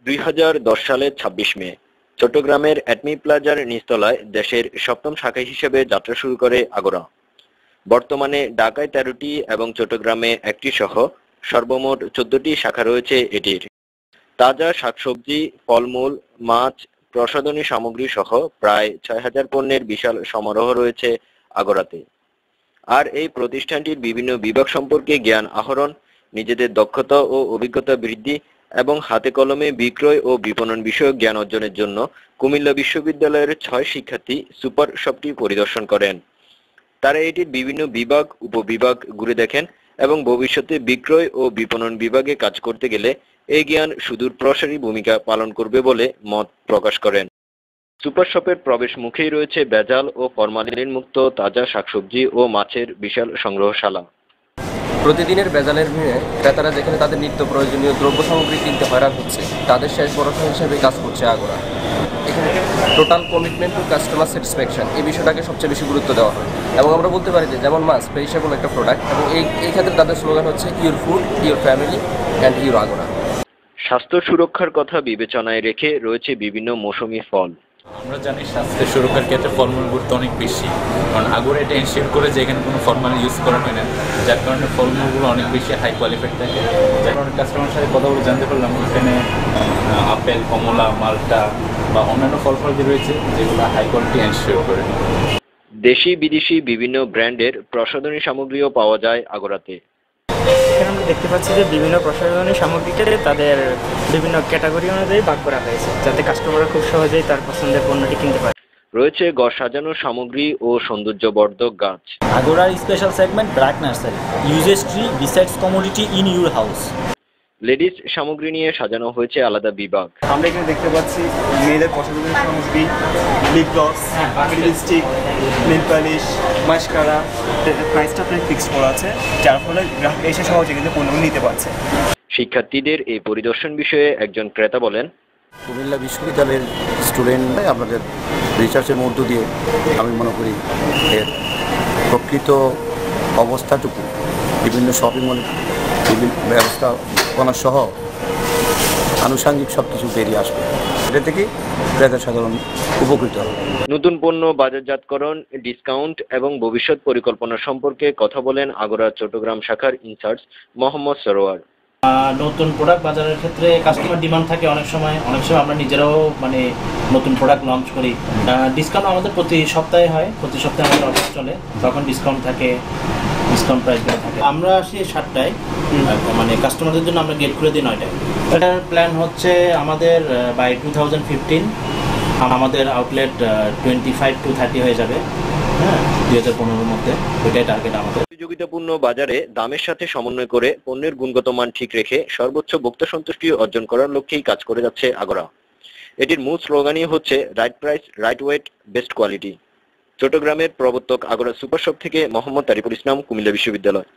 2010 সালের 26 মে চট্টগ্রামের অ্যাটমি প্লাজার নিচতলায় দেশের সপ্তম শাখা হিসেবে যাত্রা শুরু করে আগোরা। বর্তমানে ঢাকায় 13টি এবং চট্টগ্রামে একটি সহ সর্বমোট 14টি শাখা রয়েছে এটির। তাজা শাকসবজি, ফলমূল, মাছ, প্রসাধনী সামগ্রী সহ প্রায় 6000 পণ্যের বিশাল সমারোহ রয়েছে আগোরাতে। আর এই প্রতিষ্ঠানটির বিভিন্ন বিভাগ সম্পর্কে জ্ঞান আহরণ, নিজেদের দক্ষতা ও অভিজ্ঞতা বৃদ্ধি এবং হাতে কলমে বিক্রয় ও বিপণন বিষয়ক জ্ঞান অর্জনের জন্য কুমিল্লা বিশ্ববিদ্যালয়ের 6 শিক্ষার্থী সুপার শপটি পরিদর্শন করেন। তারা এটির বিভিন্ন বিভাগ, উপবিভাগ ঘুরে দেখেন এবং ভবিষ্যতে বিক্রয় ও বিপণন বিভাগে কাজ করতে গেলে এই জ্ঞান সুদূর প্রসারী ভূমিকা পালন করবে বলে মত প্রকাশ করেন। সুপার শপের প্রবেশ মুখেই রয়েছে ভেজাল ও ফরমালিন মুক্ত তাজা শাকসবজি ও মাছের বিশাল সংগ্রহশালা। প্রতিদিনের ভেজালের ভিড়ে ক্রেতারা যেখানে তাদের নিত্য প্রয়োজনীয় দ্রব্য সামগ্রী কিনতে হয়রান হচ্ছে, তাদের শেষ ভরসা হিসেবে কাজ করছে আগোরা। এখানে total commitment to customer satisfaction এই বিষয়টাকে সবচেয়ে বেশি গুরুত্ব দেওয়া হয় এবং আমরা বলতে পারি যে যেমন মাছ পেরিশেবল একটা প্রোডাক্ট এবং এই ক্ষেত্রে তাদের স্লোগান হচ্ছে your food, your family and your Agora. স্বাস্থ্য সুরক্ষার কথা বিবেচনায় রেখে রয়েছে বিভিন্ন মৌসুমী ফল। আমরা জানি স্বাস্থ্য সুরক্ষার ক্ষেত্রে ফলমূলের গুরুত্ব অনেক বেশি, কারণ আগোরা এটা এনশিওর করে যে এখানে কোনো ফরমালিন ইউজ করা হয় না, যার কারণে ফলমূলগুলো অনেক বেশি হাই কোয়ালিফাইড থাকে। যার কারণে কাস্টমারের সাথে কথা বলে জানতে পারলাম এখানে আপেল, কমলা, মালটা বা অন্যান্য ফল যে রয়েছে যেগুলো হাই কোয়ালিটি এনশিওর করে। দেশি বিদেশি বিভিন্ন ব্র্যান্ডের প্রসাধনী সামগ্রীও পাওয়া যায় আগোরাতে। এখানে আমরা দেখতে পাচ্ছি যে বিভিন্ন প্রসাধনী সামগ্রীকে তাদের বিভিন্ন ক্যাটাগরি অনুযায়ী ভাগ করা হয়েছে, যাতে কাস্টমাররা খুব সহজেই তার পছন্দের পণ্যটি কিনতে পারে। রয়েছে ঘর সাজানোর সামগ্রী ও সৌন্দর্যবর্ধক গাছ। Agora's special segment Black Nursery uses tree besides commodity in your house. Ladies সামগ্রী নিয়ে সাজানো হয়েছে আলাদা বিভাগ। আমরা এখানে দেখতে পাচ্ছি মেয়েদের প্রসাধনী সামগ্রী, lip gloss, lipstick, nail polish, mascara. প্রাইসটা আপনার ফিক্সড করা আছে, যার ফলে গ্রাহক এসে সহজে কিন্তু পণ্যগুলো নিতে পারছে। শিক্ষার্থীদের এই পরিদর্শন বিষয়ে একজন ক্রেতা বলেন, কুমিল্লা বিশ্ববিদ্যালয়ের স্টুডেন্ট আপনাদের রিসার্চের মধ্য দিয়ে আমি মনে করি এর প্রকৃত অবস্থাটুকু বিভিন্ন শপিং মল ব্যবস্থাপনা সহ আনুষঙ্গিক সব কিছু বেরিয়ে আসবে। এটা থেকে ক্রেতা সাধারণ উপকৃত হবে। নতুন পণ্য বাজারজাতকরণ, ডিসকাউন্ট এবং ভবিষ্যৎ পরিকল্পনা সম্পর্কে কথা বলেন আগোরা চট্টগ্রাম শাখার ইনচার্জ মোহাম্মদ সরোয়ার। নতুন প্রোডাক্ট বাজারের ক্ষেত্রে কাস্টমার ডিমান্ড থাকে অনেক সময় আমরা নিজেরাও নতুন প্রোডাক্ট লঞ্চ করি। ডিসকাউন্ট আমাদের প্রতি সপ্তাহে হয়, প্রতি সপ্তাহে আমাদের অফার চলে, তখন ডিসকাউন্ট থাকে, ডিসকাউন্ট প্রাইসগুলো থাকে। আমরা আসি 7টায়, কাস্টমারদের জন্য আমরা গেট খুলে দিই 9টায়। এটার প্ল্যান হচ্ছে আমাদের বাই 2015 আমাদের আউটলেট 25 to 30 হয়ে যাবে, 2015-এর মধ্যে। ওইটাই টার্গেট আমাদের। প্রতিযোগিতাপূর্ণ বাজারে দামের সাথে সমন্বয় করে পণ্যের গুণগত মান ঠিক রেখে সর্বোচ্চ ভোক্তা সন্তুষ্টি অর্জন করার লক্ষ্যেই কাজ করে যাচ্ছে আগোরা। এটির মূল স্লোগানই হচ্ছে right price, right weight, best quality. চট্টগ্রামের প্রবর্তক আগোরা সুপার শপ থেকে মোহাম্মদ তারিকুল ইসলাম, কুমিল্লা বিশ্ববিদ্যালয়।